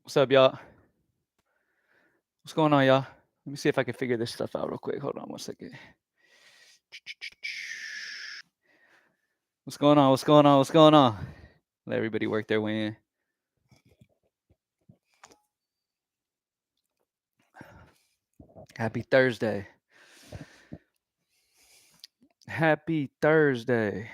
What's up, y'all? What's going on, y'all? Let me see if I can figure this stuff out real quick. Hold on 1 second. What's going on? What's going on? What's going on? Let everybody work their way in. Happy Thursday. Happy Thursday.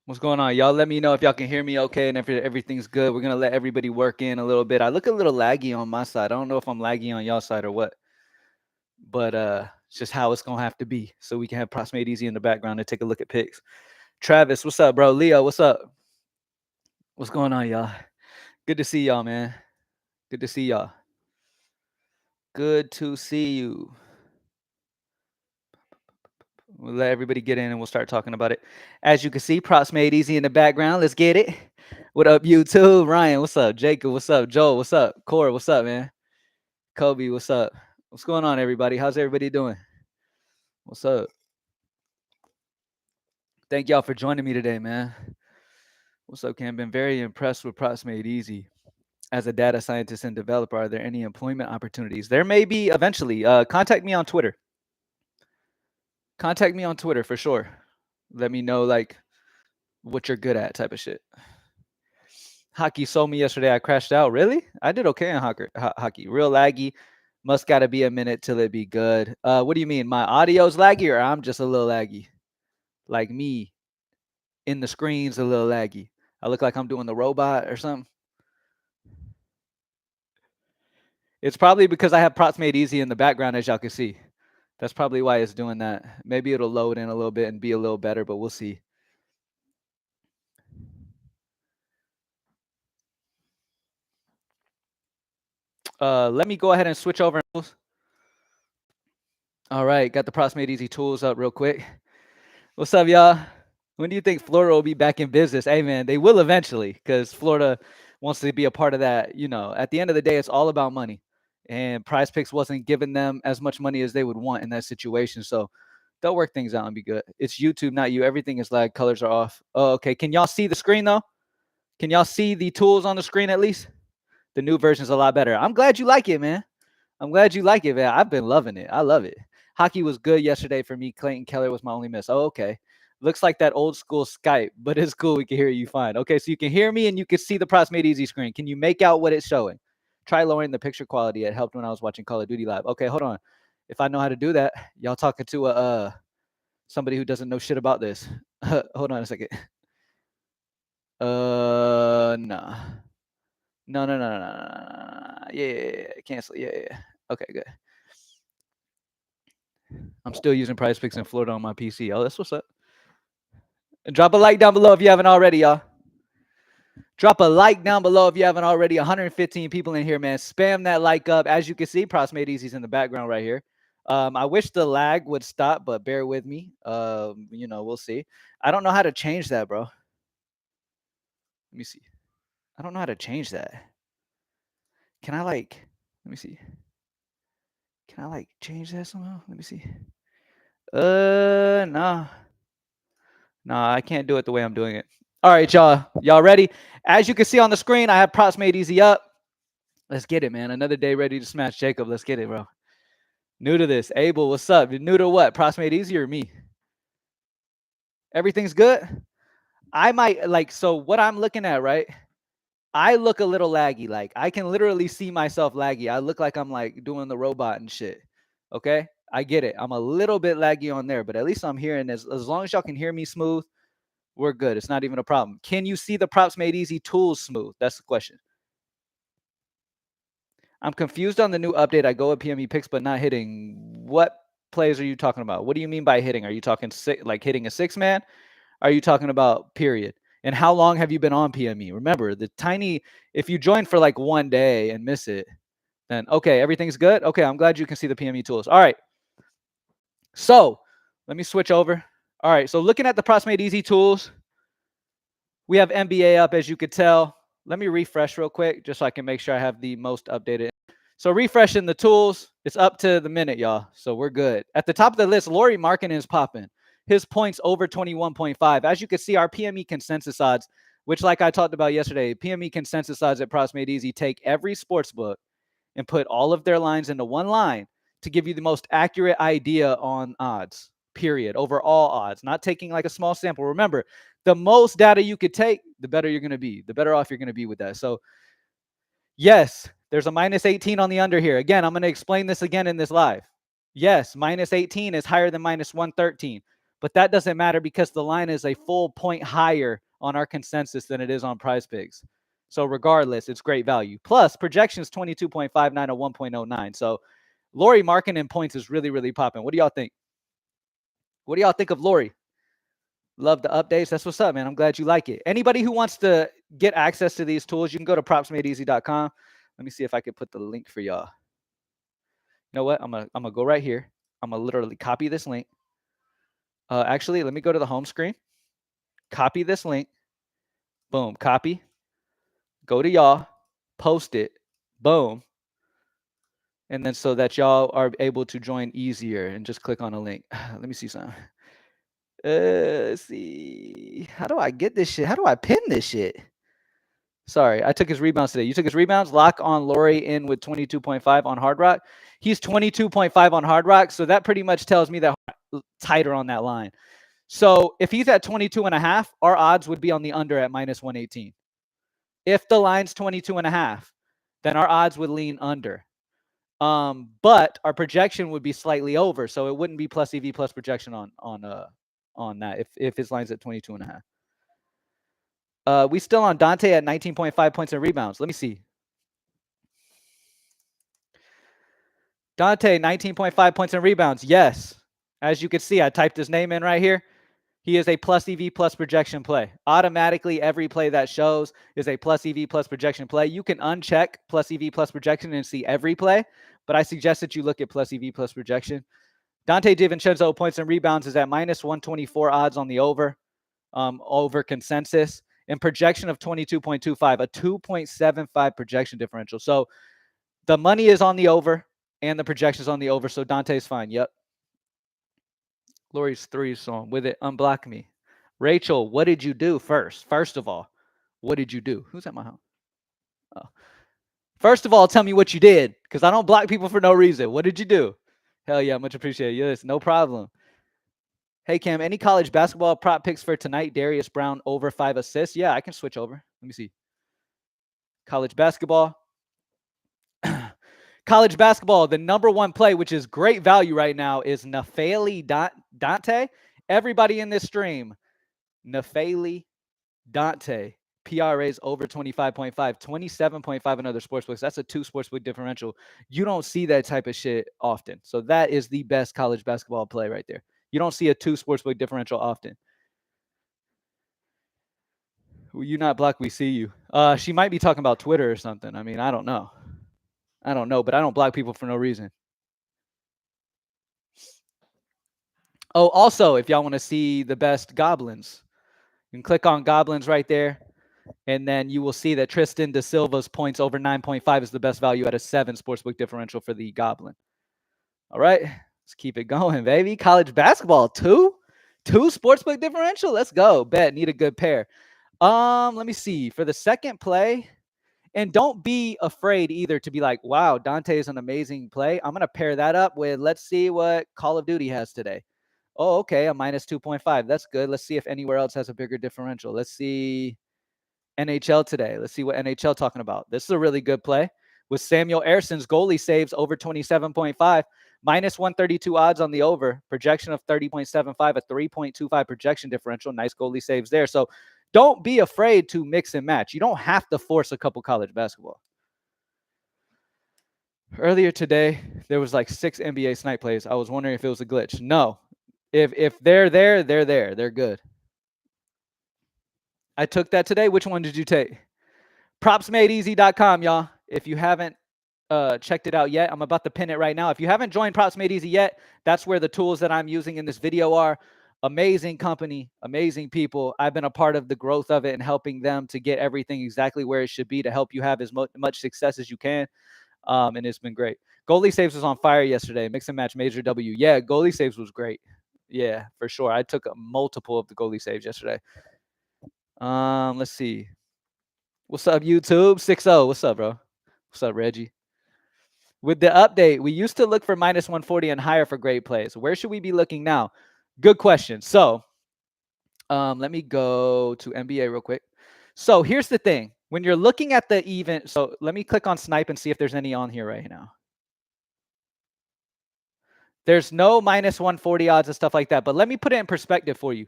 What's going on? Y'all let me know if y'all can hear me okay and if everything's good. We're going to let everybody work in a little bit. I look a little laggy on my side. I don't know if I'm laggy on y'all side or what. But it's just how it's going to have to be. So we can have Props Made Easy in the background and take a look at picks. Travis, what's up, bro? Leo, what's up? What's going on, y'all? Good to see y'all, man. Good to see y'all. Good to see you. We'll let everybody get in and we'll start talking about it. As you can see, Props Made Easy in the background. Let's get it. What up, YouTube? Ryan, what's up? Jacob, what's up? Joel, what's up? Cora, what's up, man? Kobe, what's up? What's going on, everybody? How's everybody doing? What's up? Thank y'all for joining me today, man. What's up, Cam? Been very impressed with Props Made Easy. As a data scientist and developer, are there any employment opportunities? There may be eventually. Contact me on Twitter. Contact me on Twitter for sure. Let me know like what you're good at type of shit. Hockey sold me yesterday. I crashed out. Really? I did okay in hockey. Real laggy. Must gotta be a minute till it be good. What do you mean? My audio's laggy or I'm just a little laggy? Like me in the screen's a little laggy. I look like I'm doing the robot or something. It's probably because I have Props Made Easy in the background, as y'all can see. That's probably why it's doing that. Maybe it'll load in a little bit and be a little better, but we'll see. Let me go ahead and switch over. All right, got the Props Made Easy tools up real quick. What's up, y'all? When do you think Florida will be back in business? Hey, man, they will eventually because Florida wants to be a part of that. You know, at the end of the day, it's all about money. And Prizepicks wasn't giving them as much money as they would want in that situation. So they'll work things out and be good. It's YouTube, not you. Everything is lag. Colors are off. Oh, okay. Can y'all see the screen, though? Can y'all see the tools on the screen at least? The new version is a lot better. I'm glad you like it, man. I'm glad you like it, man. I've been loving it. I love it. Hockey was good yesterday for me. Clayton Keller was my only miss. Oh, okay. Looks like that old school Skype, but it's cool. We can hear you fine. Okay, so you can hear me and you can see the Props Made Easy screen. Can you make out what it's showing? Try lowering the picture quality. It helped when I was watching Call of Duty live. Okay, hold on. If I know how to do that, y'all talking to somebody who doesn't know shit about this. Hold on a second. Nah. No. Yeah. Cancel. Yeah. Okay, good. I'm still using Prizepicks in Florida on my PC. Oh, that's what's up. And drop a like down below if you haven't already, y'all. Drop a like down below if you haven't already. 115 people in here, man. Spam that like up. As you can see, Props Made Easy's in the background right here. I wish the lag would stop, but bear with me. You know, we'll see. I don't know how to change that, bro. Let me see. I don't know how to change that. Can I let me see. Can I change that somehow? Let me see. Nah. Nah, I can't do it the way I'm doing it. All right, y'all. Y'all ready? As you can see on the screen, I have Props Made Easy up. Let's get it, man. Another day ready to smash Jacob. Let's get it, bro. New to this. Abel, what's up? You're new to what? Props Made Easy or me? Everything's good? I might, so what I'm looking at, right? I look a little laggy. Like, I can literally see myself laggy. I look like I'm, doing the robot and shit. Okay? I get it. I'm a little bit laggy on there, but at least I'm hearing as long as y'all can hear me smooth, we're good. It's not even a problem. Can you see the Props Made Easy tools smooth? That's the question. I'm confused on the new update. I go with PME picks, but not hitting. What plays are you talking about? What do you mean by hitting? Are you talking hitting a 6-man? Are you talking about period? And how long have you been on PME? Remember, if you join for 1 day and miss it, then okay, everything's good. Okay, I'm glad you can see the PME tools. All right. So let me switch over. All right, so looking at the Props Made Easy tools, we have NBA up, as you could tell. Let me refresh real quick just so I can make sure I have the most updated. So refreshing the tools, it's up to the minute, y'all. So we're good. At the top of the list, Lauri Markkanen is popping. his points over 21.5. As you can see, our PME consensus odds, which like I talked about yesterday, PME consensus odds at Props Made Easy take every sports book and put all of their lines into one line to give you the most accurate idea on odds, period, over all odds, not taking like a small sample. Remember, the most data you could take, the better you're going to be, the better off you're going to be with that. So yes, there's a minus 18 on the under here. Again, I'm going to explain this again in this live. Yes, minus 18 is higher than minus 113, but that doesn't matter because the line is a full point higher on our consensus than it is on Prizepicks. So regardless, it's great value. Plus, projections 22.59 to 1.09. So Lauri Markkanen points is really, really popping. What do y'all think? What do y'all think of Lauri? Love the updates. That's what's up, man. I'm glad you like it. Anybody who wants to get access to these tools, you can go to propsmadeeasy.com. Let me see if I could put the link for y'all. You know what? I'm gonna go right here. I'm gonna literally copy this link. Actually, let me go to the home screen. Copy this link. Boom. Copy. Go to y'all. Post it. Boom. And then so that y'all are able to join easier and just click on a link. Let me see something. Let's see. How do I get this shit? How do I pin this shit? Sorry, I took his rebounds today. You took his rebounds. Lock on Lauri in with 22.5 on Hard Rock. He's 22.5 on Hard Rock, so that pretty much tells me that tighter on that line. So if he's at 22.5, our odds would be on the under at minus 118. If the line's 22.5, then our odds would lean under. But our projection would be slightly over, so it wouldn't be plus EV plus projection on that if his line's at 22.5. We still on Dante at 19.5 points and rebounds. Let me see. Dante, 19.5 points and rebounds. Yes. As you can see, I typed his name in right here. He is a plus EV plus projection play. Automatically, every play that shows is a plus EV plus projection play. You can uncheck plus EV plus projection and see every play, but I suggest that you look at plus EV plus projection. Dante DiVincenzo points and rebounds is at minus 124 odds on the over consensus, and projection of 22.25, a 2.75 projection differential. So the money is on the over and the projection is on the over. So Dante's fine. Yep. Lauri's 3 song with it. Unblock me. Rachel, what did you do first? First of all, what did you do? Who's at my house? Oh. First of all, tell me what you did, because I don't block people for no reason. What did you do? Hell yeah, much appreciated. Yes, no problem. Hey, Cam, any college basketball prop picks for tonight? Darius Brown over 5 assists. Yeah, I can switch over. Let me see. College basketball. College basketball, the number one play, which is great value right now, is Nafali Dante. Everybody in this stream, Nafali Dante. PRA's over 25.5, 27.5 in other sportsbooks. That's a 2 sportsbook differential. You don't see that type of shit often. So that is the best college basketball play right there. You don't see a 2 sportsbook differential often. Will you not block? We see you. She might be talking about Twitter or something. I mean, I don't know. But I don't block people for no reason. Oh, also, if y'all want to see the best goblins, you can click on goblins right there. And then you will see that Tristan Da Silva's points over 9.5 is the best value at a 7 sportsbook differential for the goblin. All right, let's keep it going, baby. College basketball, 2 sportsbook differential. Let's go. Bet, need a good pair. Let me see. For the second play, and don't be afraid either to be like, wow, Dante is an amazing play. I'm going to pair that up with, let's see what Call of Duty has today. Oh, okay, a minus 2.5. That's good. Let's see if anywhere else has a bigger differential. Let's see NHL today. Let's see what NHL talking about. This is a really good play with Samuel Erson's goalie saves over 27.5, minus 132 odds on the over, projection of 30.75, a 3.25 projection differential. Nice goalie saves there. So don't be afraid to mix and match. You don't have to force a couple college basketball. Earlier today, there was like 6 NBA snipe plays. I was wondering if it was a glitch. No. If they're there, they're there. They're good. I took that today. Which one did you take? Propsmadeeasy.com, y'all. If you haven't checked it out yet, I'm about to pin it right now. If you haven't joined Props Made Easy yet, that's where the tools that I'm using in this video are. Amazing company, amazing people. I've been a part of the growth of it and helping them to get everything exactly where it should be to help you have as much success as you can. And it's been great. Goalie saves was on fire yesterday. Mix and match major W. Yeah, goalie saves was great. Yeah, for sure. I took a multiple of the goalie saves yesterday. Let's see. What's up, YouTube? 6-0. What's up, bro? What's up, Reggie? With the update, we used to look for minus 140 and higher for great plays. Where should we be looking now? Good question. So let me go to NBA real quick. So here's the thing. When you're looking at the even, so let me click on Snipe and see if there's any on here right now. There's no minus 140 odds and stuff like that. But let me put it in perspective for you.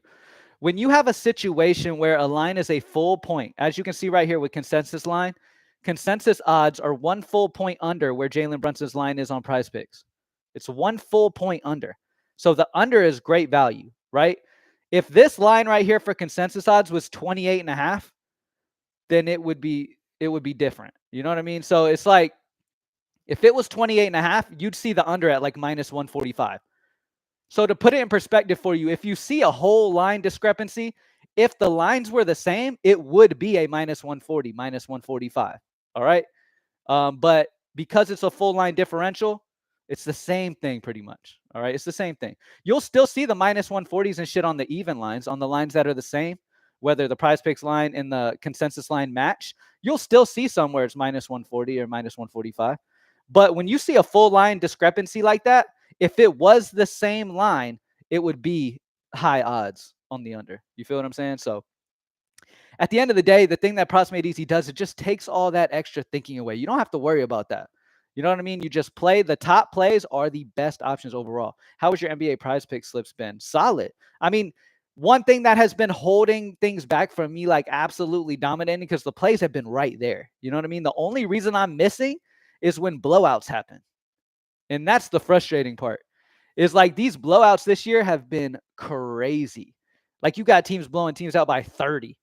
When you have a situation where a line is a full point, as you can see right here with consensus line, consensus odds are 1 full point under where Jalen Brunson's line is on Prizepicks. It's 1 full point under. So the under is great value, right? If this line right here for consensus odds was 28.5, then it would be different. You know what I mean? So it's like if it was 28.5, you'd see the under at like minus 145. So to put it in perspective for you, if you see a whole line discrepancy, if the lines were the same, it would be a minus 140, minus 145. All right. But because it's a full line differential, it's the same thing pretty much. All right. It's the same thing. You'll still see the minus 140s and shit on the even lines, on the lines that are the same, whether the Prizepicks line and the consensus line match. You'll still see somewhere it's minus 140 or minus 145. But when you see a full line discrepancy like that, if it was the same line, it would be high odds on the under. You feel what I'm saying? So at the end of the day, the thing that Props Made Easy does, it just takes all that extra thinking away. You don't have to worry about that. You know what I mean? You just play. The top plays are the best options overall. How has your NBA Prize Pick slips been? Solid. I mean, one thing that has been holding things back from me, like absolutely dominating, because the plays have been right there. You know what I mean? The only reason I'm missing is when blowouts happen. And that's the frustrating part. Is like these blowouts this year have been crazy. Like you got teams blowing teams out by 30.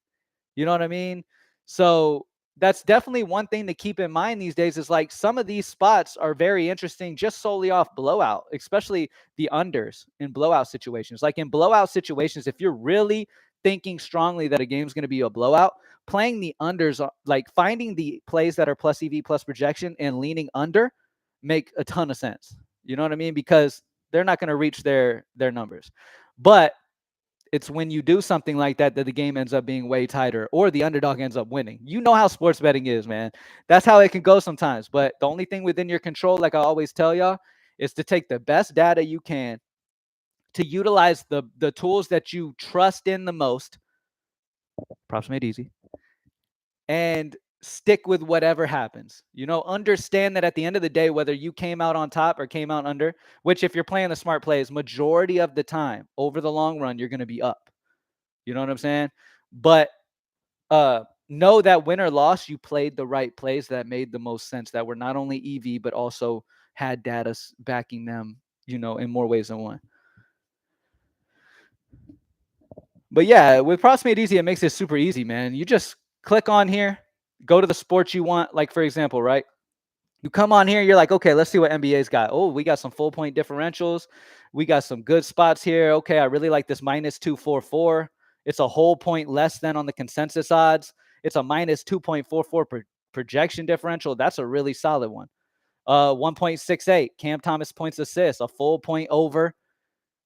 You know what I mean? So that's definitely one thing to keep in mind these days is like some of these spots are very interesting just solely off blowout, especially the unders in blowout situations. Like in blowout situations, if you're really thinking strongly that a game's going to be a blowout, playing the unders, like finding the plays that are plus EV plus projection and leaning under make a ton of sense. You know what I mean? Because they're not going to reach their numbers. But it's when you do something like that that the game ends up being way tighter or the underdog ends up winning. You know how sports betting is, man. That's how it can go sometimes. But the only thing within your control, like I always tell y'all, is to take the best data you can, to utilize the tools that you trust in the most. Props Made Easy. And stick with whatever happens. You know, understand that at the end of the day, whether you came out on top or came out under, which if you're playing the smart plays, majority of the time over the long run, you're going to be up. You know what I'm saying? But know that win or loss, you played the right plays that made the most sense, that were not only EV, but also had data backing them, you know, in more ways than one. But yeah, with Props Made Easy, it makes it super easy, man. You just click on here, go to the sports you want. Like, for example, right? You come on here, you're like, okay, let's see what NBA's got. Oh, we got some full point differentials. We got some good spots here. Okay, I really like this minus 244. It's a whole point less than on the consensus odds. It's a minus 2.44 projection differential. That's a really solid one. 1.68 Cam Thomas points assist, a full point over.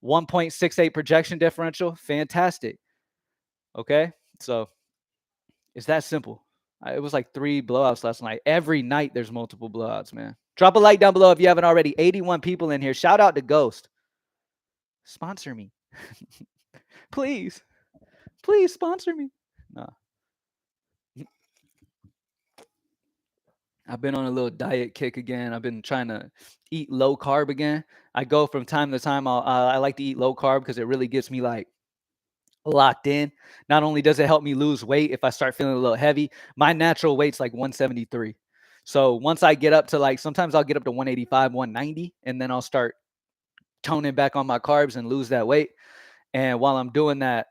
1.68 projection differential. Fantastic. Okay, so it's that simple. It was like 3 blowouts last night. Every night there's multiple blowouts, man. Drop a like down below if you haven't already. 81 people in here. Shout out to Ghost. Sponsor me. Please. Please sponsor me. No. I've been on a little diet kick again. I've been trying to eat low carb again. I go from time to time. I like to eat low carb because it really gets me like locked in. Not only does it help me lose weight if I start feeling a little heavy, my natural weight's like 173. So once I get up to like, sometimes I'll get up to 185, 190, and then I'll start toning back on my carbs and lose that weight. And while I'm doing that,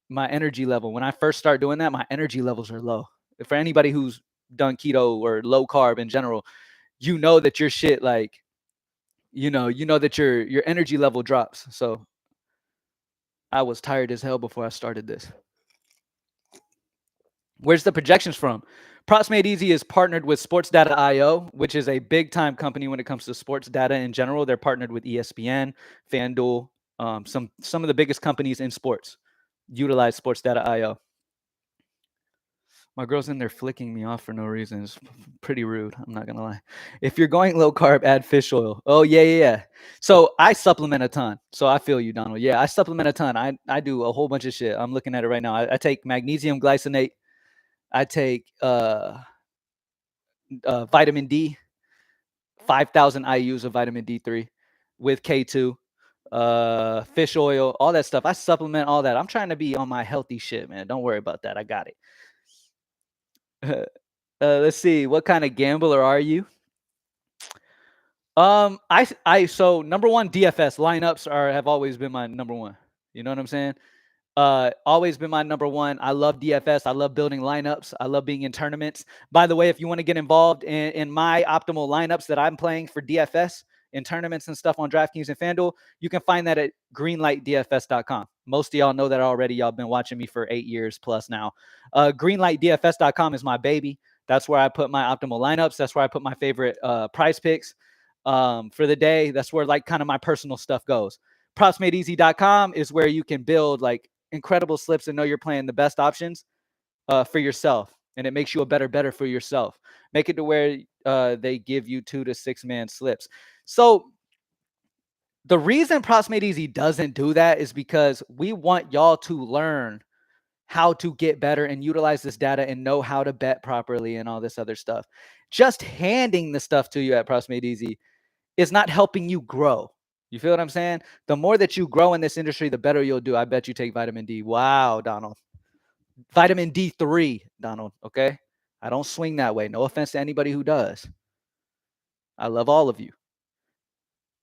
my energy level, when I first start doing that, my energy levels are low. For anybody who's done keto or low carb in general, you know that your shit, like, you know that your energy level drops. So I was tired as hell before I started this. Where's the projections from? Props Made Easy is partnered with Sports Data IO, which is a big time company when it comes to sports data in general. They're partnered with ESPN, FanDuel, Some of the biggest companies in sports utilize sports data IO. My girl's in there flicking me off for no reason. It's pretty rude. I'm not gonna lie. If you're going low carb, add fish oil. Oh yeah. So I supplement a ton. So I feel you, Donald. Yeah, I supplement a ton. I do a whole bunch of shit. I'm looking at it right now. I take magnesium glycinate. I take vitamin D, 5,000 IUs of vitamin D3 with K2, fish oil, all that stuff. I supplement all that. I'm trying to be on my healthy shit, man. Don't worry about that. I got it. Let's see. What kind of gambler are you? So number one, DFS lineups have always been my number one. You know what I'm saying? Always been my number one. I love DFS. I love building lineups. I love being in tournaments. By the way, if you want to get involved in my optimal lineups that I'm playing for DFS in tournaments and stuff on DraftKings and FanDuel, you can find that at greenlightdfs.com. Most of y'all know that already. Y'all been watching me for 8 years plus now. Greenlightdfs.com is my baby. That's where I put my optimal lineups. That's where I put my favorite prize picks for the day. That's where like kind of my personal stuff goes. Propsmadeeasy.com is where you can build like incredible slips and know you're playing the best options for yourself. And it makes you a better for yourself. Make it to where they give you 2 to 6 man slips. So the reason Props Made Easy doesn't do that is because we want y'all to learn how to get better and utilize this data and know how to bet properly and all this other stuff. Just handing the stuff to you at Props Made Easy is not helping you grow. You feel what I'm saying? The more that you grow in this industry, the better you'll do. I bet you take vitamin D. Wow, Donald. Vitamin D3, Donald, okay? I don't swing that way. No offense to anybody who does. I love all of you.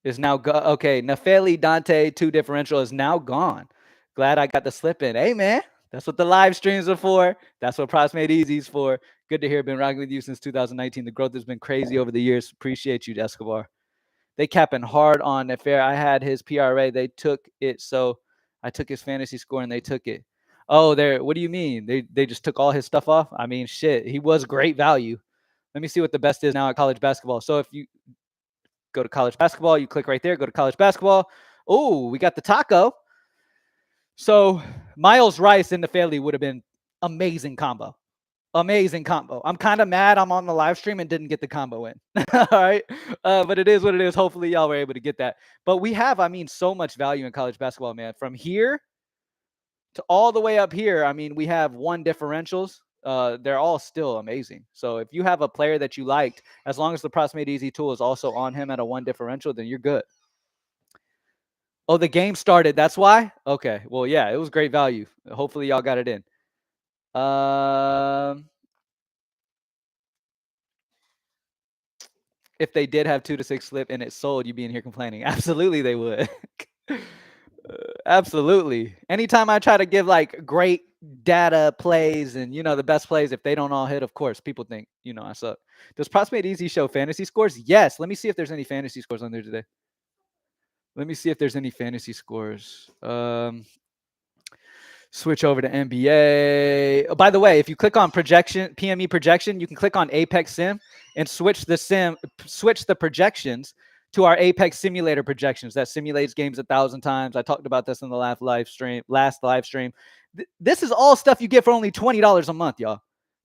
Is now okay. Nefeli Dante 2 differential is now gone. Glad I got the slip in. Hey, man. That's what the live streams are for. That's what Props Made Easy is for. Good to hear. Been rocking with you since 2019. The growth has been crazy over the years. Appreciate you, Escobar. They capping hard on Nefair. I had his PRA. They took it. So I took his fantasy score and they took it. Oh, what do you mean? They just took all his stuff off? I mean, shit. He was great value. Let me see what the best is now at college basketball. So if you go to college basketball, you click right there, go to college basketball. Oh, we got the taco. So Miles Rice and Nefeli would have been amazing combo. Amazing combo. I'm kind of mad I'm on the live stream and didn't get the combo in. All right. But it is what it is. Hopefully y'all were able to get that. But we have, so much value in college basketball, man. From here to all the way up here, we have 1 differentials. They're all still amazing. So if you have a player that you liked, as long as the Props Made Easy tool is also on him at a 1 differential, then you're good. Oh, the game started. That's why? Okay. Well, yeah, it was great value. Hopefully y'all got it in. If they did have 2 to 6 slip and it sold, you'd be in here complaining. Absolutely, they would. Absolutely. Anytime I try to give like great data plays and the best plays, if they don't all hit, of course, people think I suck. Does Props Made Easy show fantasy scores? Yes. Let me see if there's any fantasy scores on there today. Let me see if there's any fantasy scores. Switch over to NBA. Oh, by the way, if you click on projection, PME projection, you can click on Apex Sim and switch the projections to our Apex Simulator projections. That simulates games 1,000 times. I talked about this in the last live stream. This is all stuff you get for only $20 a month, y'all.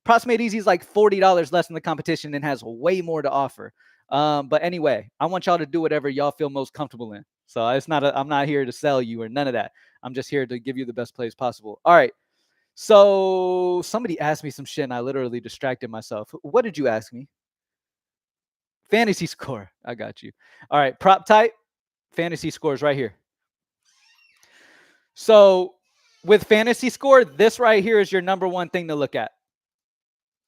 Props Made Easy is like $40 less than the competition and has way more to offer. But anyway, I want y'all to do whatever y'all feel most comfortable in. So I'm not here to sell you or none of that. I'm just here to give you the best plays possible. All right. So somebody asked me some shit and I literally distracted myself. What did you ask me? Fantasy score. I got you. All right. Prop type. Fantasy scores right here. So with fantasy score, this right here is your number 1 thing to look at.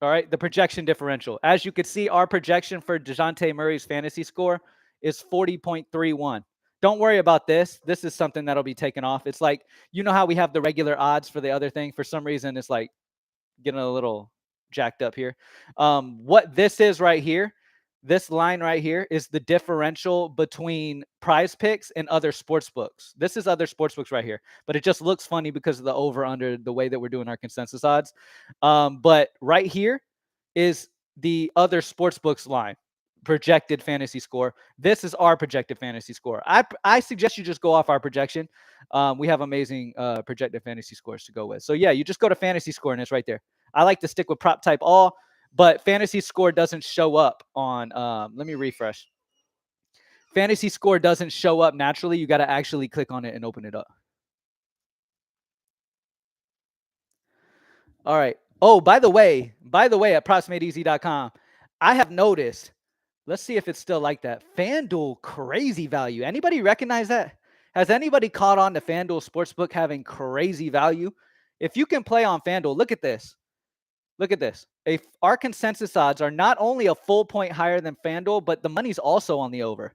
All right. The projection differential. As you can see, our projection for DeJounte Murray's fantasy score is 40.31. Don't worry about this. This is something that'll be taken off. It's like, how we have the regular odds for the other thing. For some reason, it's like getting a little jacked up here. What this is right here, this line right here is the differential between Prizepicks and other sports books. This is other sports books right here, but it just looks funny because of the over under the way that we're doing our consensus odds. But right here is the other sports books line. projected fantasy score. This is our projected fantasy score. I suggest you just go off our projection. We have amazing projected fantasy scores to go with. So yeah, you just go to fantasy score and it's right there. I like to stick with prop type all, but fantasy score doesn't show up on. Let me refresh. Fantasy score doesn't show up naturally. You got to actually click on it and open it up. All right. Oh, by the way, at proximateeasy.com, I have noticed. Let's see if it's still like that. FanDuel crazy value. Anybody recognize that? Has anybody caught on to FanDuel Sportsbook having crazy value? If you can play on FanDuel, look at this. Look at this. Our consensus odds are not only a full point higher than FanDuel, but the money's also on the over.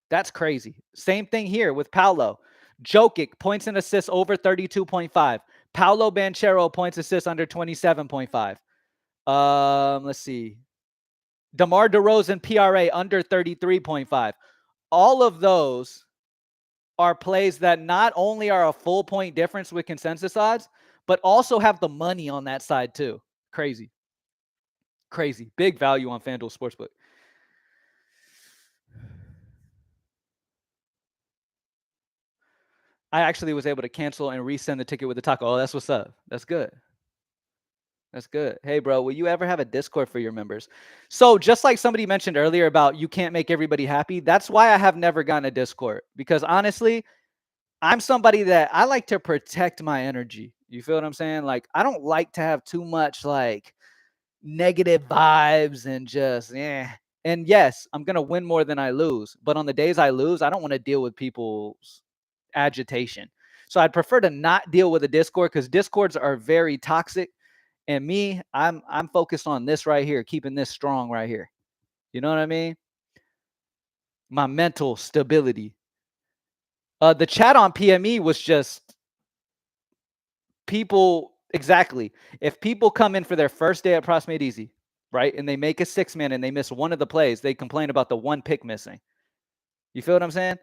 That's crazy. Same thing here with Paolo. Jokic, points and assists over 32.5. Paolo Banchero, points assists under 27.5. Let's see. DeMar DeRozan, PRA under 33.5. All of those are plays that not only are a full point difference with consensus odds, but also have the money on that side too. Crazy. Crazy. Big value on FanDuel Sportsbook. I actually was able to cancel and resend the ticket with the taco. Oh, that's what's up. That's good. That's good. Hey, bro, will you ever have a Discord for your members? So just like somebody mentioned earlier about you can't make everybody happy, that's why I have never gotten a Discord. Because honestly, I'm somebody that I like to protect my energy. You feel what I'm saying? Like, I don't like to have too much like negative vibes and just, yeah. And yes, I'm going to win more than I lose. But on the days I lose, I don't want to deal with people's agitation. So I'd prefer to not deal with a Discord because Discords are very toxic. And me, I'm focused on this right here, keeping this strong right here. You know what I mean? My mental stability. The chat on PME was just people, exactly. If people come in for their first day at Proximate Easy, right, and they make a 6-man and they miss one of the plays, they complain about the one pick missing. You feel what I'm saying?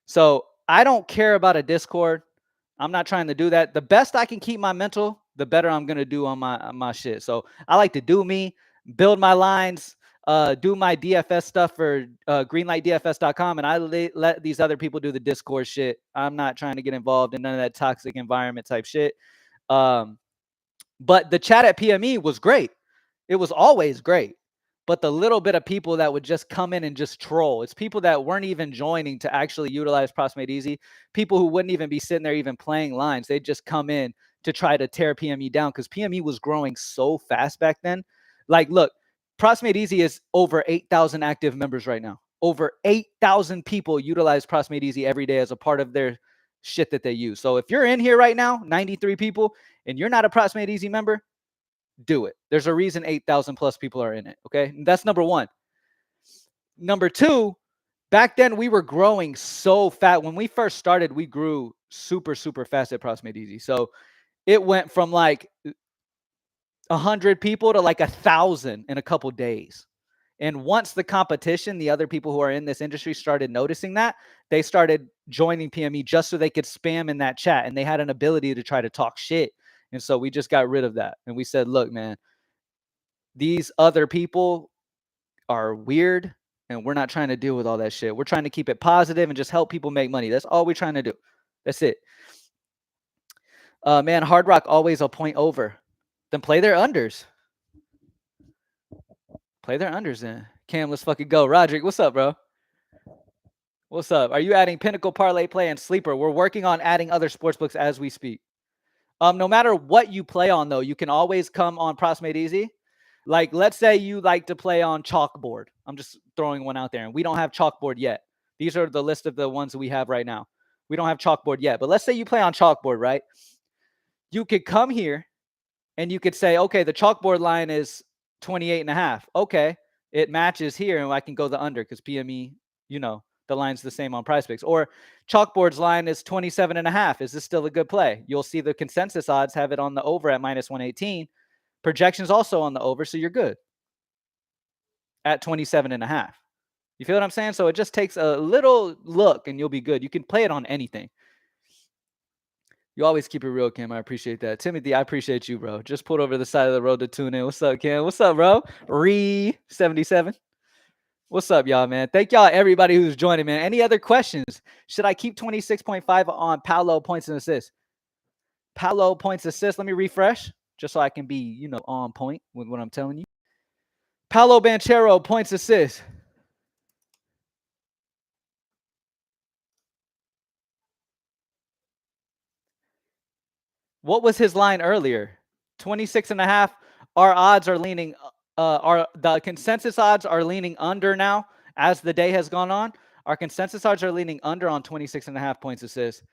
So I don't care about a Discord. I'm not trying to do that. The best I can keep my mental, the better I'm gonna do on my shit. So I like to do me, build my lines, do my DFS stuff for greenlightdfs.com, and I let these other people do the Discord shit. I'm not trying to get involved in none of that toxic environment type shit. But the chat at PME was great. It was always great. But the little bit of people that would just come in and just troll, it's people that weren't even joining to actually utilize Proximate Easy, people who wouldn't even be sitting there even playing lines. They'd just come in to try to tear PME down because PME was growing so fast back then. Like, look, Proximate Easy is over 8,000 active members right now. Over 8,000 people utilize Proximate Easy every day as a part of their shit that they use. So if you're in here right now, 93 people, and you're not a Proximate Easy member, do it. There's a reason 8,000 plus people are in it. Okay. That's number one. Number two, back then we were growing so fast. When we first started, we grew super, super fast at Proximate Easy. So it went from like 100 people to like 1,000 in a couple days. And once the competition, the other people who are in this industry started noticing that, they started joining PME just so they could spam in that chat. And they had an ability to try to talk shit. And so we just got rid of that. And we said, look, man, these other people are weird and we're not trying to deal with all that shit. We're trying to keep it positive and just help people make money. That's all we're trying to do. That's it. Man, Hard Rock always a point over. Then play their unders. Play their unders then. Cam, let's fucking go. Roderick, what's up, bro? What's up? Are you adding Pinnacle Parlay Play and Sleeper? We're working on adding other sportsbooks as we speak. No matter what you play on, though, you can always come on Proximate Easy. Like, let's say you like to play on Chalkboard. I'm just throwing one out there, and we don't have Chalkboard yet. These are the list of the ones that we have right now. We don't have Chalkboard yet, but let's say you play on Chalkboard, right? You could come here, and you could say, okay, the Chalkboard line is 28.5. Okay, it matches here, and I can go the under because PME, you know, the line's the same on Prizepicks. Or Chalkboard's line is 27.5. Is this still a good play? You'll see the consensus odds have it on the over at minus 118. Projections also on the over, so you're good at 27.5. You feel what I'm saying? So it just takes a little look and you'll be good. You can play it on anything. You always keep it real, Cam. I appreciate that. Timothy, I appreciate you, bro. Just pulled over the side of the road to tune in. What's up, Cam? What's up, bro? 77. What's up, y'all, man? Thank y'all, everybody who's joining, man. Any other questions? Should I keep 26.5 on Paolo points and assists? Paolo points assists. Let me refresh just so I can be, on point with what I'm telling you. Paolo Banchero points assists. What was his line earlier? 26.5. Our odds are leaning, the consensus odds are leaning under now as the day has gone on. Our consensus odds are leaning under on 26.5 points assists.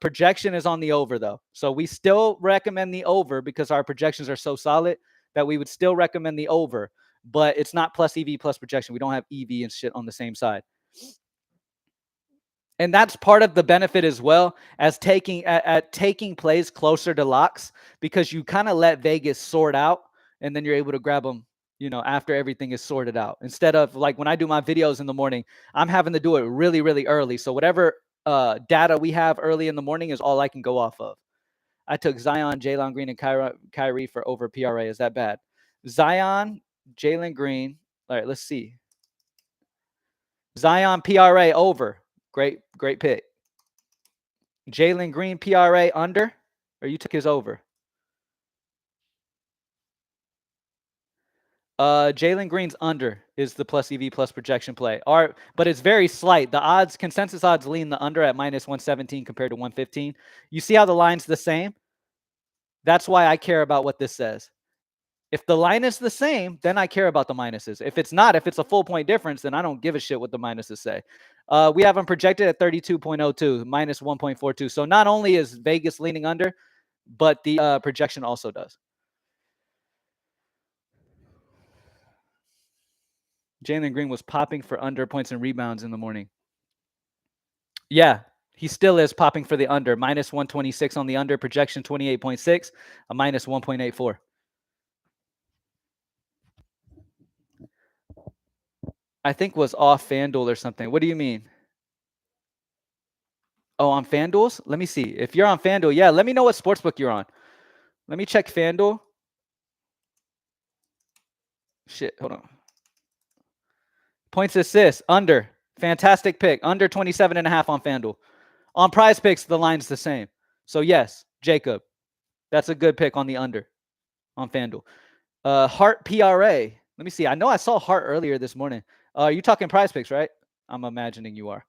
Projection is on the over, though. So we still recommend the over because our projections are so solid that we would still recommend the over, but it's not plus EV plus projection. We don't have EV and shit on the same side. And that's part of the benefit as well as taking plays closer to locks, because you kind of let Vegas sort out and then you're able to grab them, after everything is sorted out. Instead of like when I do my videos in the morning, I'm having to do it really, really early. So whatever data we have early in the morning is all I can go off of. I took Zion, Jalen Green, and Kyrie for over PRA. Is that bad? Zion, Jalen Green. All right, let's see. Zion PRA over. Great pick. Jalen Green PRA under, or you took his over? Jalen Green's under is the plus EV plus projection play. But it's very slight. The odds, consensus odds lean the under at minus 117 compared to 115. You see how the line's the same? That's why I care about what this says. If the line is the same, then I care about the minuses. If it's not, if it's a full point difference, then I don't give a shit what the minuses say. We have them projected at 32.02, minus 1.42. So not only is Vegas leaning under, but the projection also does. Jalen Green was popping for under points and rebounds in the morning. Yeah, he still is popping for the under. Minus 126 on the under. Projection 28.6, a minus 1.84. I think was off FanDuel or something. What do you mean? Oh, on FanDuel's? Let me see. If you're on FanDuel, yeah, let me know what sportsbook you're on. Let me check FanDuel. Shit, hold on. Points assists, under. Fantastic pick. Under 27.5 on FanDuel. On Prizepicks, the line's the same. So, yes, Jacob. That's a good pick on the under on FanDuel. Hart PRA. Let me see. I know I saw Hart earlier this morning. You talking Prizepicks, right? I'm imagining you are.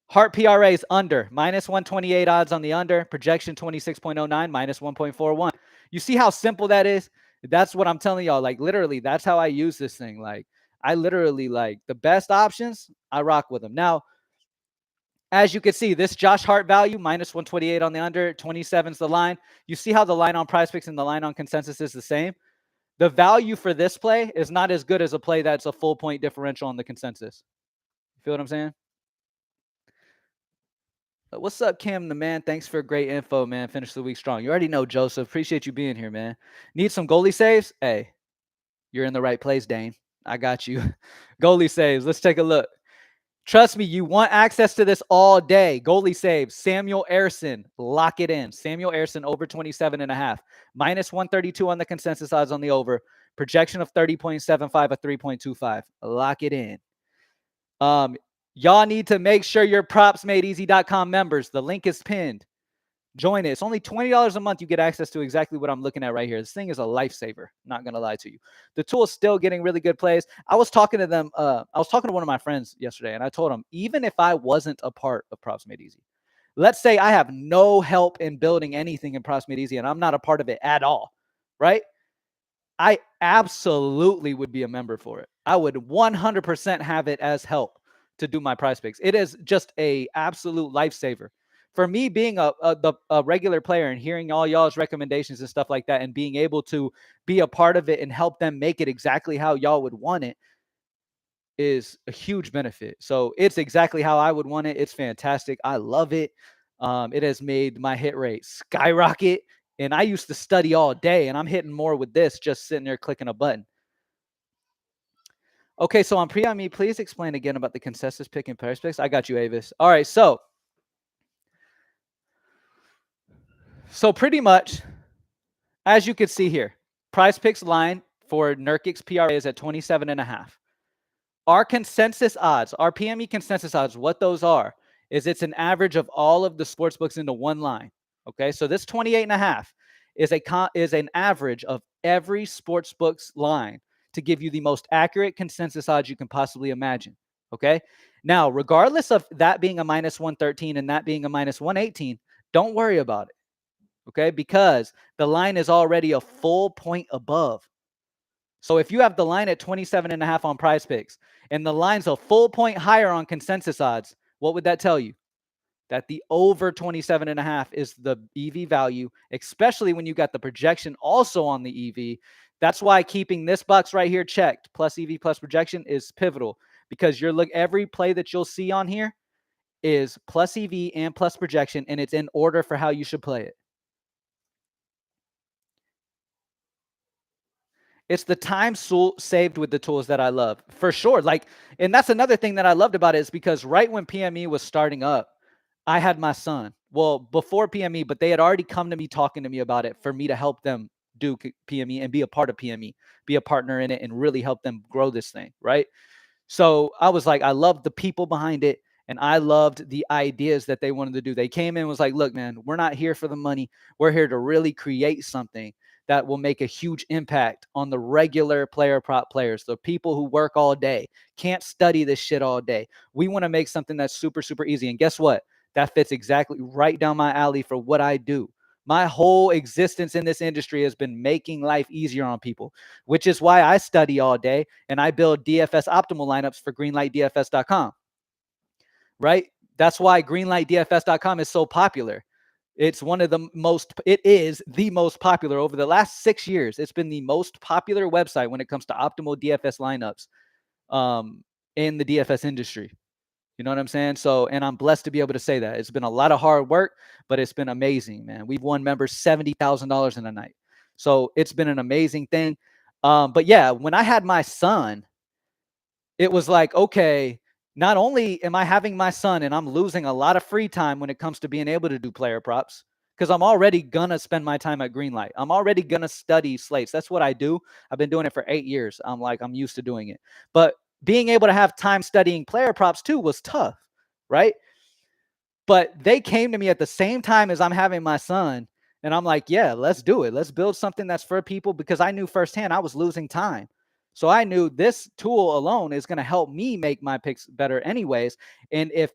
Hart PRA is under. Minus 128 odds on the under. Projection 26.09, minus 1.41. You see how simple that is? That's what I'm telling y'all. Like, literally, that's how I use this thing. Like, I literally, like, the best options, I rock with them. Now, as you can see, this Josh Hart value, minus 128 on the under, 27 is the line. You see how the line on Prizepicks and the line on consensus is the same? The value for this play is not as good as a play that's a full point differential on the consensus. You feel what I'm saying? What's up, Kim the man? Thanks for great info, man. Finish the week strong. You already know, Joseph. Appreciate you being here, man. Need some goalie saves? Hey, you're in the right place, Dane. I got you. Goalie saves. Let's take a look. Trust me, you want access to this all day. Goalie saves. Samuel Ersson. Lock it in. Samuel Ersson over 27.5. Minus 132 on the consensus odds on the over. Projection of 30.75, a 3.25. Lock it in. Y'all need to make sure you're propsmadeeasy.com members. The link is pinned. Join it. It's only $20 a month. You get access to exactly what I'm looking at right here. This thing is a lifesaver. Not going to lie to you. The tool is still getting really good plays. I was talking to them. I was talking to one of my friends yesterday, and I told him, even if I wasn't a part of Props Made Easy, let's say I have no help in building anything in Props Made Easy, and I'm not a part of it at all, right? I absolutely would be a member for it. I would 100% have it as help to do my Prizepicks. It is just a absolute lifesaver. For me, being a regular player and hearing all y'all's recommendations and stuff like that and being able to be a part of it and help them make it exactly how y'all would want it is a huge benefit. So it's exactly how I would want it. It's fantastic. I love it. It has made my hit rate skyrocket. And I used to study all day, and I'm hitting more with this just sitting there clicking a button. Okay, so on Pre-On Me, please explain again about the consensus pick and Prizepicks. I got you, Avis. All right, so pretty much, as you can see here, Prizepicks line for Nurkic's PRA is at 27.5. Our consensus odds, our PME consensus odds, what those are, is it's an average of all of the sports books into one line. Okay, so this 28.5 is an average of every sports book's line to give you the most accurate consensus odds you can possibly imagine. Okay, now regardless of that being a minus 113 and that being a minus 118, don't worry about it. Okay, because the line is already a full point above. So if you have the line at 27.5 on Prizepicks and the line's a full point higher on consensus odds, what would that tell you? That the over 27.5 is the EV value, especially when you got the projection also on the EV. That's why keeping this box right here checked, plus EV plus projection, is pivotal, because every play that you'll see on here is plus EV and plus projection, and it's in order for how you should play it. It's the time saved with the tools that I love, for sure. And that's another thing that I loved about it, is because right when PME was starting up, I had my son. Well, before PME, but they had already come to me talking to me about it for me to help them do PME and be a part of PME, be a partner in it, and really help them grow this thing, right? So I was like, I loved the people behind it, and I loved the ideas that they wanted to do. They came in and was like, look, man, we're not here for the money. We're here to really create something that will make a huge impact on the regular player prop players, the people who work all day, can't study this shit all day. We want to make something that's super, super easy. And guess what? That fits exactly right down my alley for what I do. My whole existence in this industry has been making life easier on people, which is why I study all day and I build DFS optimal lineups for greenlightdfs.com, right? That's why greenlightdfs.com is so popular. It is the most popular over the last 6 years. It's been the most popular website when it comes to optimal DFS lineups in the DFS industry. You know what I'm saying? So, and I'm blessed to be able to say that. It's been a lot of hard work, but it's been amazing, man. We've won members $70,000 in a night. So it's been an amazing thing. But yeah, when I had my son, it was like, okay, not only am I having my son and I'm losing a lot of free time when it comes to being able to do player props, because I'm already going to spend my time at Greenlight. I'm already going to study slates. That's what I do. I've been doing it for 8 years. I'm used to doing it. But being able to have time studying player props too was tough, right? But they came to me at the same time as I'm having my son. And I'm like, yeah, let's do it. Let's build something that's for people, because I knew firsthand I was losing time. So I knew this tool alone is going to help me make my picks better anyways. And if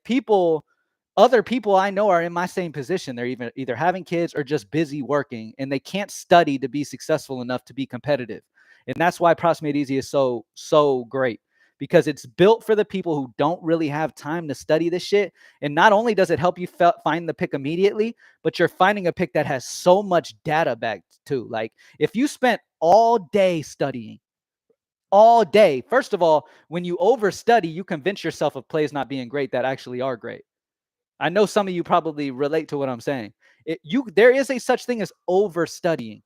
other people I know are in my same position, they're either having kids or just busy working, and they can't study to be successful enough to be competitive. And that's why Props Made Easy is so, so great, because it's built for the people who don't really have time to study this shit. And not only does it help you find the pick immediately, but you're finding a pick that has so much data back too. Like if you spent all day studying, all day, first of all, when you overstudy, you convince yourself of plays not being great that actually are great. I know some of you probably relate to what I'm saying. There is a such thing as overstudying.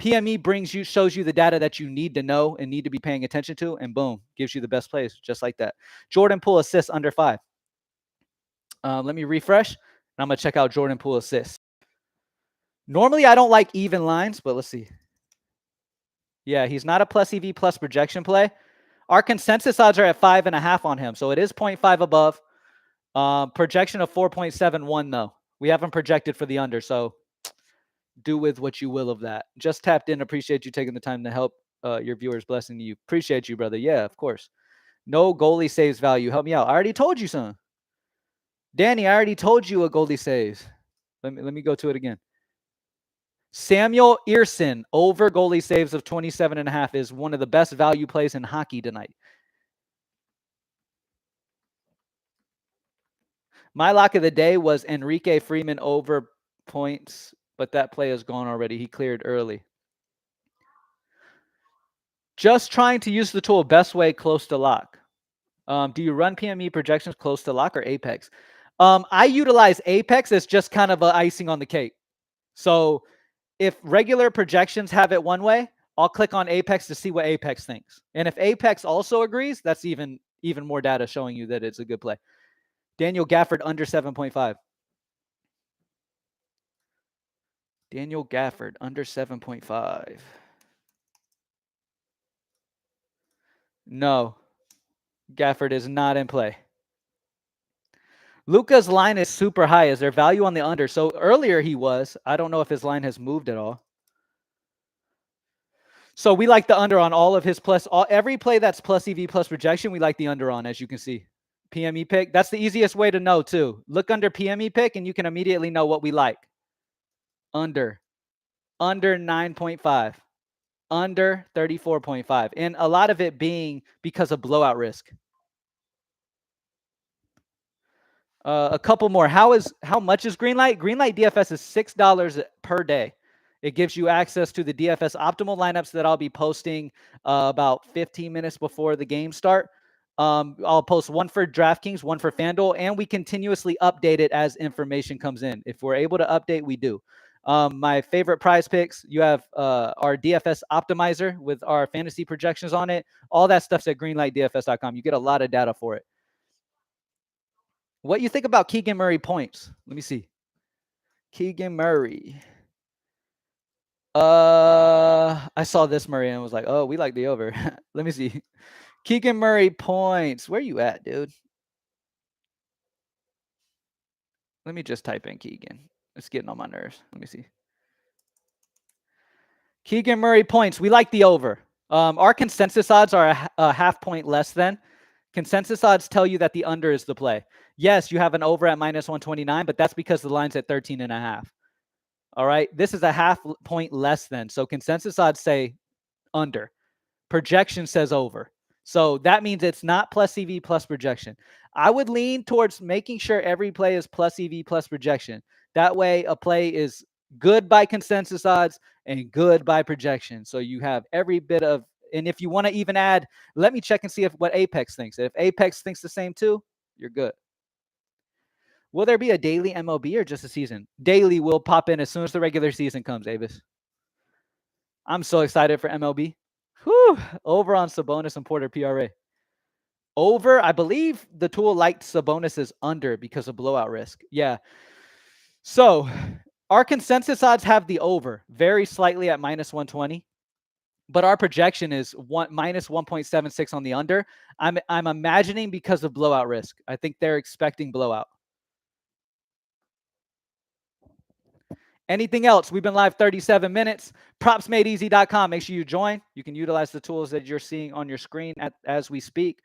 PME shows you the data that you need to know and need to be paying attention to, and boom, gives you the best plays just like that. Jordan Poole assists under 5. Let me refresh, and I'm going to check out Jordan Poole assists. Normally, I don't like even lines, but let's see. Yeah, he's not a plus EV plus projection play. Our consensus odds are at 5.5 on him, so it is 0.5 above. Projection of 4.71, though. We haven't projected for the under, so do with what you will of that. Just tapped in. Appreciate you taking the time to help your viewers. Blessing you. Appreciate you, brother. Yeah, of course. No goalie saves value. Help me out. I already told you son. Danny, I already told you a goalie saves. Let me go to it again. Samuel Earson over goalie saves of 27.5 is one of the best value plays in hockey tonight. My lock of the day was Enrique Freeman over points, but that play is gone already. He cleared early. Just trying to use the tool best way close to lock. Do you run PME projections close to lock or Apex? I utilize Apex as just kind of a icing on the cake. So if regular projections have it one way, I'll click on Apex to see what Apex thinks. And if Apex also agrees, that's even more data showing you that it's a good play. Daniel Gafford under 7.5. Daniel Gafford under 7.5. No. Gafford is not in play. Luka's line is super high. Is there value on the under? So earlier he was. I don't know if his line has moved at all. So we like the under on all of his every play that's plus EV plus projection, we like the under on, as you can see. PME pick. That's the easiest way to know too. Look under PME pick and you can immediately know what we like. Under 9.5. Under 34.5. And a lot of it being because of blowout risk. A couple more. How much is Greenlight? Greenlight DFS is $6 per day. It gives you access to the DFS optimal lineups that I'll be posting about 15 minutes before the game start. I'll post one for DraftKings, one for FanDuel, and we continuously update it as information comes in. If we're able to update, we do. My favorite prize picks, you have our DFS optimizer with our fantasy projections on it. All that stuff's at greenlightdfs.com. You get a lot of data for it. What you think about Keegan Murray points? Let me see. Keegan Murray. I saw this Murray and was like, oh, we like the over. Let me see. Keegan Murray points. Where you at, dude? Let me just type in Keegan. It's getting on my nerves. Let me see. Keegan Murray points. We like the over. Our consensus odds are a half point less than. Consensus odds tell you that the under is the play. Yes, you have an over at minus 129, but that's because the line's at 13.5. All right. This is a half point less than. So consensus odds say under. Projection says over. So that means it's not plus EV plus projection. I would lean towards making sure every play is plus EV plus projection. That way a play is good by consensus odds and good by projection. So you have every bit of, and if you want to even add, let me check and see what Apex thinks. If Apex thinks the same too, you're good. Will there be a daily MLB or just a season? Daily will pop in as soon as the regular season comes, Avis. I'm so excited for MLB. Whew. Over on Sabonis and Porter PRA. Over, I believe the tool liked Sabonis's under because of blowout risk. Yeah. So our consensus odds have the over very slightly at minus 120. But our projection is minus 1.76 on the under. I'm imagining because of blowout risk. I think they're expecting blowout. Anything else? We've been live 37 minutes. Propsmadeeasy.com. Make sure you join. You can utilize the tools that you're seeing on your screen as we speak.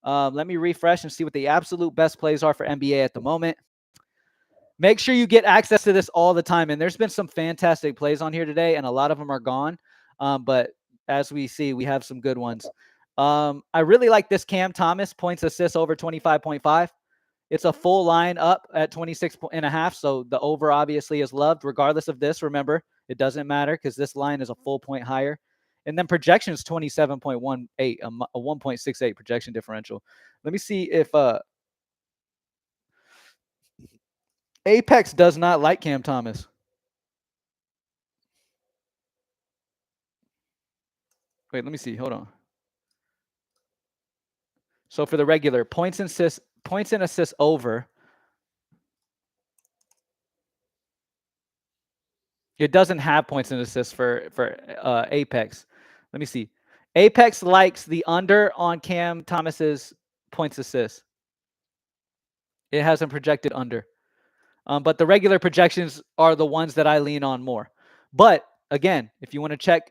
Let me refresh and see what the absolute best plays are for NBA at the moment. Make sure you get access to this all the time. And there's been some fantastic plays on here today, and a lot of them are gone. But as we see, we have some good ones. I really like this Cam Thomas points assists over 25.5. It's a full line up at 26.5. So the over obviously is loved. Regardless of this, remember, it doesn't matter because this line is a full point higher. And then projection is 27.18, a 1.68 projection differential. Let me see if Apex does not like Cam Thomas. Wait, let me see. Hold on. So for the regular, points and assists over. It doesn't have points and assists for Apex. Let me see. Apex likes the under on Cam Thomas's points assists. It hasn't projected under. But the regular projections are the ones that I lean on more. But again, if you want to check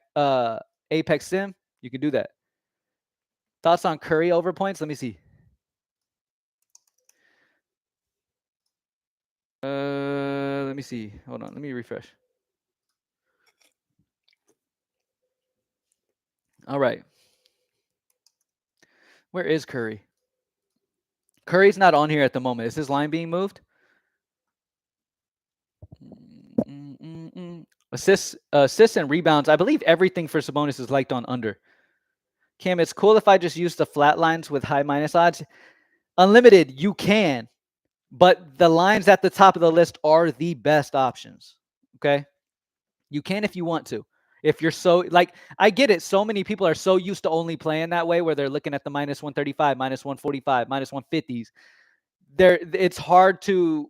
Apex Sim, you can do that. Thoughts on Curry over points? Let me see. Let me see. Hold on. Let me refresh. All right. Where is Curry? Curry's not on here at the moment. Is his line being moved? Assists and rebounds. I believe everything for Sabonis is liked on under. Cam, it's cool if I just use the flat lines with high minus odds. Unlimited, you can. But the lines at the top of the list are the best options. Okay? You can if you want to. If you're so, like, I get it. So many people are so used to only playing that way where they're looking at the minus 135, minus 145, minus 150s. It's hard to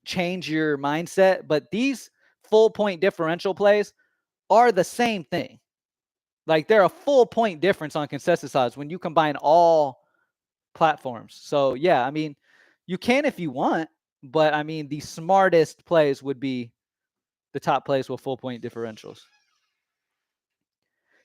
change your mindset, but these full point differential plays are the same thing. Like they're a full point difference on consensus odds when you combine all platforms. So yeah, I mean, you can if you want, but I mean, the smartest plays would be the top plays with full point differentials.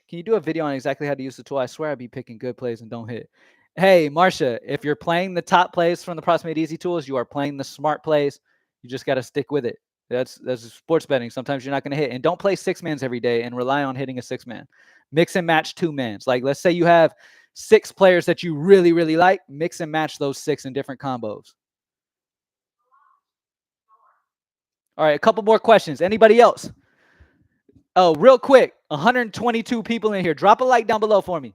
Can you do a video on exactly how to use the tool? I swear I'd be picking good plays and don't hit. Hey, Marcia, if you're playing the top plays from the Props Made Easy tools, you are playing the smart plays. You just got to stick with it. That's sports betting. Sometimes you're not going to hit. And don't play 6-mans every day and rely on hitting a 6-man. Mix and match 2-mans. Like, let's say you have 6 players that you really, really like. Mix and match those 6 in different combos. All right, a couple more questions. Anybody else? Oh, real quick, 122 people in here. Drop a like down below for me.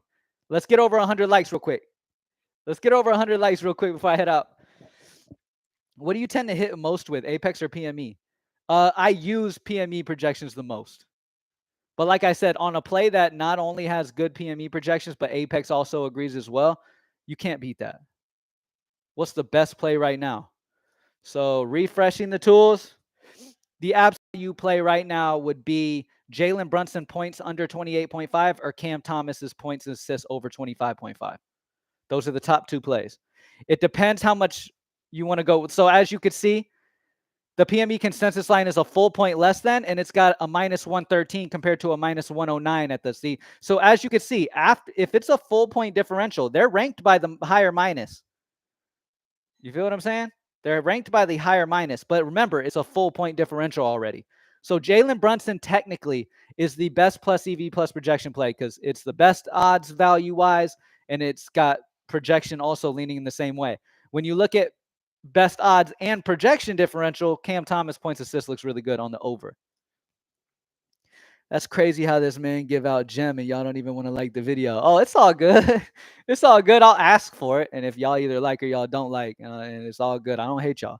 Let's get over 100 likes real quick. Let's get over 100 likes real quick before I head out. What do you tend to hit most with, Apex or PME? I use PME projections the most. But like I said, on a play that not only has good PME projections, but Apex also agrees as well, you can't beat that. What's the best play right now? So refreshing the tools. The apps you play right now would be Jalen Brunson points under 28.5 or Cam Thomas's points and assists over 25.5. Those are the top 2 plays. It depends how much you want to go. So as you could see, the PME consensus line is a full point less than, and it's got a -113 compared to a -109 at the C. So as you can see, if it's a full point differential, they're ranked by the higher minus. You feel what I'm saying? They're ranked by the higher minus, but remember, it's a full point differential already. So Jalen Brunson technically is the best plus EV plus projection play because it's the best odds value wise, and it's got projection also leaning in the same way. When you look at best odds and projection differential, Cam Thomas points assist looks really good on the over. That's crazy how this man give out gem and y'all don't even want to like the video. Oh, it's all good. It's all good. I'll ask for it. And if y'all either like or y'all don't like, and it's all good. I don't hate y'all.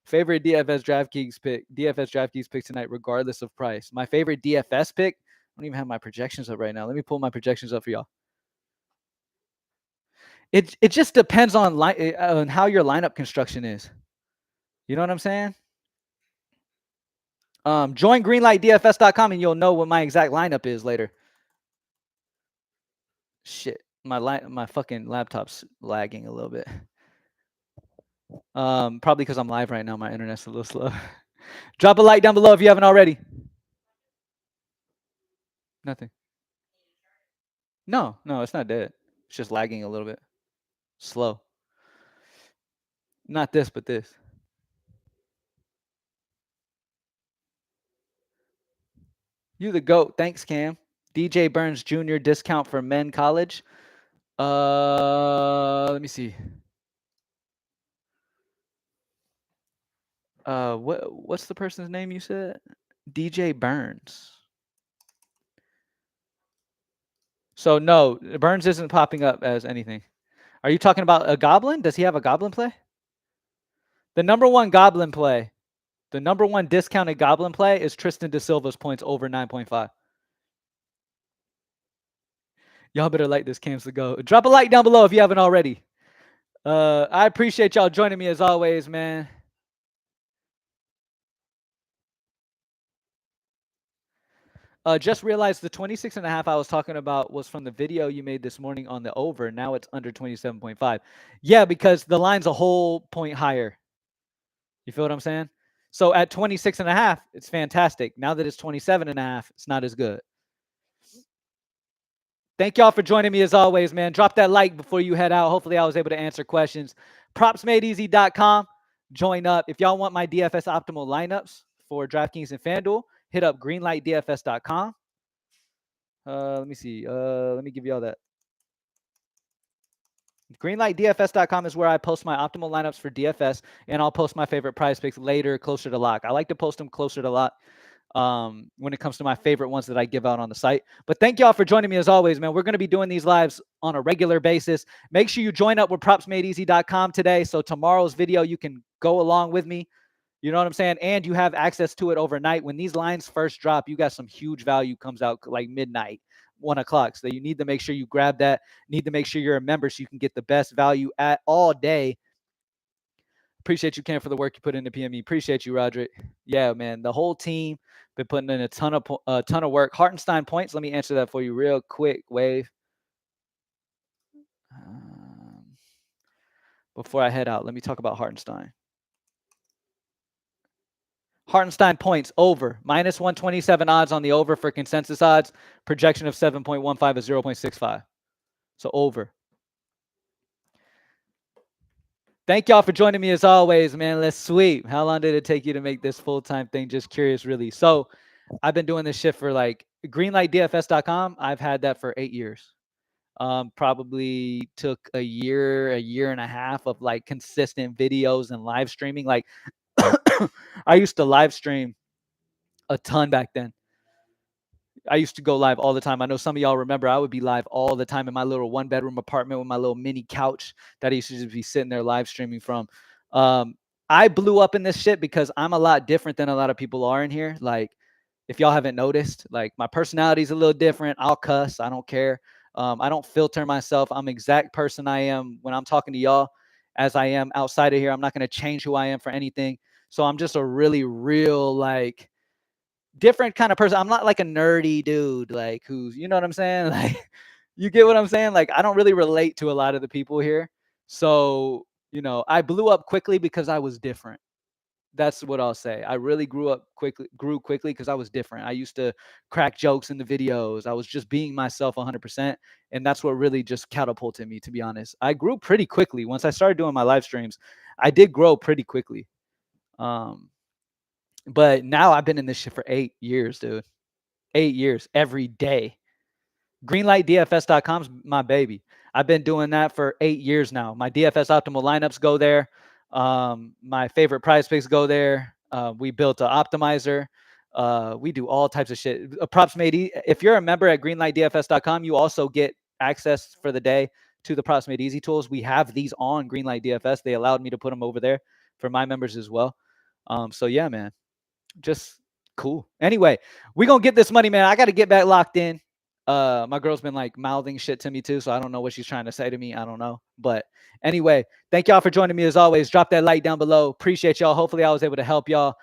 Favorite DFS DraftKings pick tonight, regardless of price. My favorite DFS pick. I don't even have my projections up right now. Let me pull my projections up for y'all. It just depends on how your lineup construction is. You know what I'm saying? Join greenlightdfs.com and you'll know what my exact lineup is later. Shit, my fucking laptop's lagging a little bit. Probably because I'm live right now. My internet's a little slow. Drop a like down below if you haven't already. Nothing. No, it's not dead. It's just lagging a little bit. Slow. Not this, but this. You the GOAT. Thanks, Cam. DJ Burns Jr. discount for men college. Let me see. What's the person's name you said? DJ Burns. So no, Burns isn't popping up as anything. Are you talking about a goblin? Does he have a goblin play? The number one goblin play, the number one discounted goblin play is Tristan Da Silva's points over 9.5. Y'all better like this, Cam's to go. Drop a like down below if you haven't already. I appreciate y'all joining me as always, man. Just realized the 26.5 I was talking about was from the video you made this morning on the over. Now it's under 27.5. Yeah, because the line's a whole point higher. You feel what I'm saying? So at 26.5, it's fantastic. Now that it's 27.5, it's not as good. Thank y'all for joining me as always, man. Drop that like before you head out. Hopefully I was able to answer questions. PropsMadeEasy.com. Join up. If y'all want my DFS optimal lineups for DraftKings and FanDuel, hit up greenlightdfs.com. Let me see. Let me give you all that. Greenlightdfs.com is where I post my optimal lineups for DFS, and I'll post my favorite prize picks later, closer to lock. I like to post them closer to lock when it comes to my favorite ones that I give out on the site. But thank y'all for joining me as always, man. We're going to be doing these lives on a regular basis. Make sure you join up with propsmadeeasy.com today. So tomorrow's video, you can go along with me. You know what I'm saying? And you have access to it overnight. When these lines first drop, you got some huge value comes out like midnight, 1 o'clock. So you need to make sure you grab that. Need to make sure you're a member so you can get the best value at all day. Appreciate you, Cam, for the work you put into PME. Appreciate you, Roderick. Yeah, man. The whole team been putting in a ton of work. Hartenstein points. Let me answer that for you real quick, Wave. Before I head out, let me talk about Hartenstein. Hartenstein points over minus 127 odds on the over for consensus odds. Projection of 7.15 is 0.65. So over. Thank y'all for joining me as always, man. Let's sweep. How long did it take you to make this full-time thing? Just curious, really. So I've been doing this shit for like greenlightdfs.com. I've had that for 8 years. Probably took a year and a half of like consistent videos and live streaming. Like I used to live stream a ton back then. I used to go live all the time. I know some of y'all remember I would be live all the time in my little 1-bedroom apartment with my little mini couch that I used to just be sitting there live streaming from. I blew up in this shit because I'm a lot different than a lot of people are in here. Like, if y'all haven't noticed, like my personality is a little different. I'll cuss. I don't care. I don't filter myself. I'm the exact person I am when I'm talking to y'all as I am outside of here. I'm not going to change who I am for anything. So I'm just a really real, like, different kind of person. I'm not like a nerdy dude, like who's, you know what I'm saying? Like, you get what I'm saying? Like, I don't really relate to a lot of the people here. So, you know, I blew up quickly because I was different. That's what I'll say. I really grew quickly because I was different. I used to crack jokes in the videos. I was just being myself 100%. And that's what really just catapulted me, to be honest. I grew pretty quickly. Once I started doing my live streams, I did grow pretty quickly. But now I've been in this shit for 8 years, dude. 8 years, every day. Greenlightdfs.com's my baby. I've been doing that for 8 years now. My DFS optimal lineups go there. My favorite prize picks go there. We built an optimizer. We do all types of shit. Props made. If you're a member at greenlightdfs.com, you also get access for the day to the Props Made Easy tools. We have these on Greenlight DFS. They allowed me to put them over there for my members as well. So yeah, man. Just cool. Anyway, we gonna get this money, man. I got to get back locked in. My girl's been like mouthing shit to me too, so I don't know what she's trying to say to me. I don't know. But anyway, thank y'all for joining me as always. Drop that like down below. Appreciate y'all. Hopefully I was able to help y'all.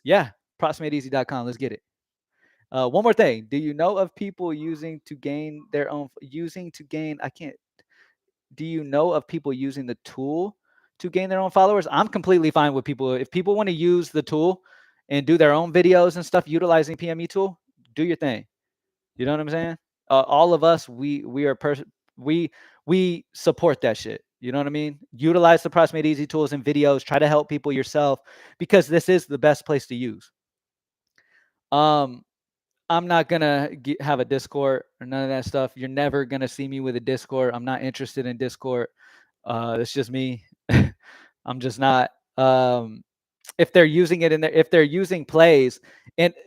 Yeah, propsmadeeasy.com. Let's get it. One more thing. Do you know of people using to gain their own do you know of people using the tool to gain their own followers? I'm completely fine with people. If people want to use the tool and do their own videos and stuff utilizing PME tool, do your thing. You know what I'm saying? All of us, we support that shit. You know what I mean? Utilize the Props Made Easy tools and videos. Try to help people yourself because this is the best place to use. I'm not gonna have a Discord or none of that stuff. You're never gonna see me with a Discord. I'm not interested in Discord. It's just me. I'm just not. If they're using it in there, if they're using plays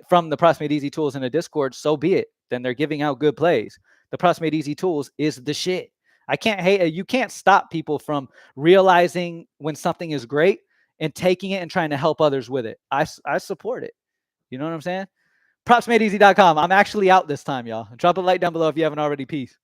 from the Props Made Easy tools in a Discord, so be it. Then they're giving out good plays. The Props Made Easy tools is the shit. I can't hate. You can't stop people from realizing when something is great and taking it and trying to help others with it. I support it. You know what I'm saying? Propsmadeeasy.com. I'm actually out this time, y'all. Drop a like down below if you haven't already. Peace.